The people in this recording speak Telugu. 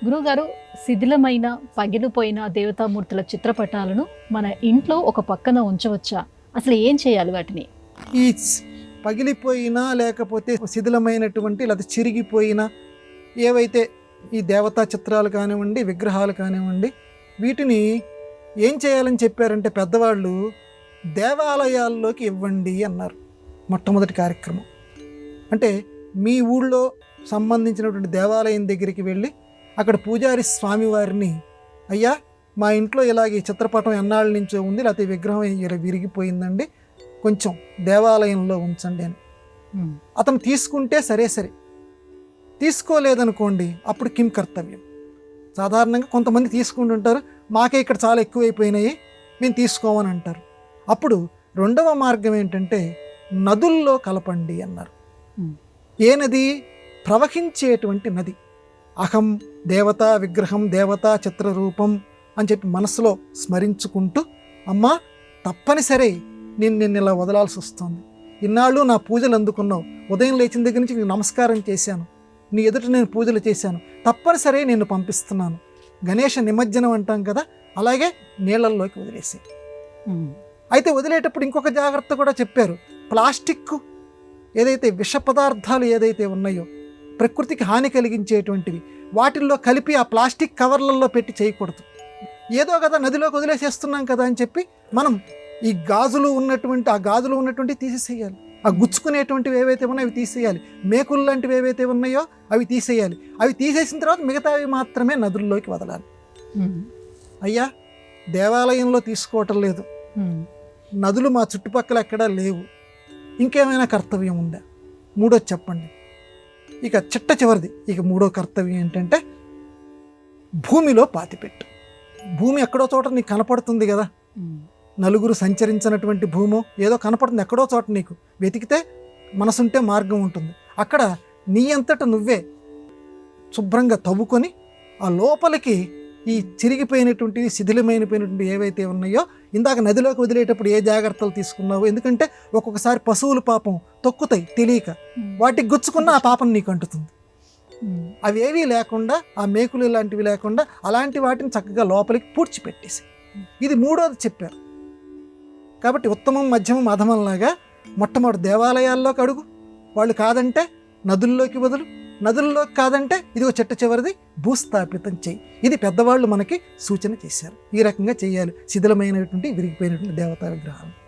గురువుగారు, శిథిలమైన పగిలిపోయిన దేవతామూర్తుల చిత్రపటాలను మన ఇంట్లో ఒక పక్కన ఉంచవచ్చా? అసలు ఏం చేయాలి వాటిని? ఈ పగిలిపోయినా లేకపోతే శిథిలమైనటువంటి లేదా చిరిగిపోయిన ఏవైతే ఈ దేవతా చిత్రాలు కానివ్వండి, విగ్రహాలు కానివ్వండి, వీటిని ఏం చేయాలని చెప్పారంటే పెద్దవాళ్ళు దేవాలయాల్లోకి ఇవ్వండి అన్నారు. మొట్టమొదటి కార్యక్రమం అంటే మీ ఊళ్ళో సంబంధించినటువంటి దేవాలయం దగ్గరికి వెళ్ళి అక్కడ పూజారి స్వామివారిని, అయ్యా మా ఇంట్లో ఇలాగ ఈ చిత్రపటం ఎన్నాళ్ళ నుంచో ఉంది, లేకపోతే విగ్రహం ఇలా విరిగిపోయిందండి, కొంచెం దేవాలయంలో ఉంచండి అని. అతను తీసుకుంటే సరే, తీసుకోలేదనుకోండి అప్పుడు కిం కర్తవ్యం. సాధారణంగా కొంతమంది తీసుకుంటుంటారు, మాకే ఇక్కడ చాలా ఎక్కువైపోయినాయి మేము తీసుకోమని అంటారు. అప్పుడు రెండవ మార్గం ఏంటంటే నదుల్లో కలపండి అన్నారు. ఏ నది? ప్రవహించేటువంటి నది. అహం దేవతా విగ్రహం దేవతా చిత్రరూపం అని చెప్పి మనసులో స్మరించుకుంటూ, అమ్మా తప్పనిసరి నిన్ను ఇలా వదలాల్సి వస్తుంది, ఇన్నాళ్ళు నా పూజలు అందుకున్నావు, ఉదయం లేచిన దగ్గర నుంచి నీకు నమస్కారం చేశాను, నీ ఎదుట నేను పూజలు చేశాను, తప్పనిసరి నిన్ను పంపిస్తున్నాను. గణేష నిమజ్జనం అంటాం కదా, అలాగే నీళ్ళల్లోకి వదిలేసి. అయితే వదిలేటప్పుడు ఇంకొక జాగ్రత్త కూడా చెప్పారు. ప్లాస్టిక్ ఏదైతే విష పదార్థాలు ఏదైతే ఉన్నాయో, ప్రకృతికి హాని కలిగించేటువంటివి, వాటిల్లో కలిపి ఆ ప్లాస్టిక్ కవర్లలో పెట్టి చేయకూడదు. ఏదో కదా నదిలోకి వదిలేసేస్తున్నాం కదా అని చెప్పి మనం ఈ గాజులు ఉన్నటువంటి తీసేసేయాలి. ఆ గుచ్చుకునేటువంటివి ఏవైతే ఉన్నాయో అవి తీసేయాలి. మేకులు లాంటివి ఏవైతే ఉన్నాయో అవి తీసేయాలి. అవి తీసేసిన తర్వాత మిగతావి మాత్రమే నదుల్లోకి వదలాలి. అయ్యా దేవాలయంలో తీసుకోవటం లేదు, నదులు మా చుట్టుపక్కల ఎక్కడా లేవు, ఇంకేమైనా కర్తవ్యం ఉందా? మూడోది చెప్పండి. ఇక చిట్ట చివరిది, ఇక మూడో కర్తవ్యం ఏంటంటే భూమిలో పాతిపెట్టు. భూమి ఎక్కడో చోట నీకు కనపడుతుంది కదా, నలుగురు సంచరించినటువంటి భూమో ఏదో కనపడుతుంది ఎక్కడో చోట, నీకు వెతికితే మనసుంటే మార్గం ఉంటుంది. అక్కడ నీ అంతట నువ్వే శుభ్రంగా తవ్వుకొని ఆ లోపలికి ఈ చిరిగిపోయినటువంటి శిథిలమైనటువంటి ఏవైతే ఉన్నాయో, ఇందాక నదిలోకి వదిలేటప్పుడు ఏ జాగ్రత్తలు తీసుకున్నావో, ఎందుకంటే ఒక్కొక్కసారి పశువులు పాపం తొక్కుతాయి తెలియక, వాటికి గుచ్చుకున్న ఆ పాపం నీకు అంటుతుంది. అవి ఏవీ లేకుండా, ఆ మేకులు లాంటివి లేకుండా అలాంటి వాటిని చక్కగా లోపలికి పూడ్చిపెట్టేసి, ఇది మూడోది చెప్పారు. కాబట్టి ఉత్తమం మధ్యమం అధమంలాగా మొట్టమొదటి దేవాలయాల్లోకి అడుగు, వాళ్ళు కాదంటే నదుల్లోకి వదులు, నదుల్లోకి కాదంటే ఇదిగో చిట్ట చివరిది భూస్థాపితం చెయ్యి. ఇది పెద్దవాళ్ళు మనకి సూచన చేశారు. ఈ రకంగా చేయాలి శిథిలమైనటువంటి విరిగిపోయినటువంటి దేవతా విగ్రహాలు.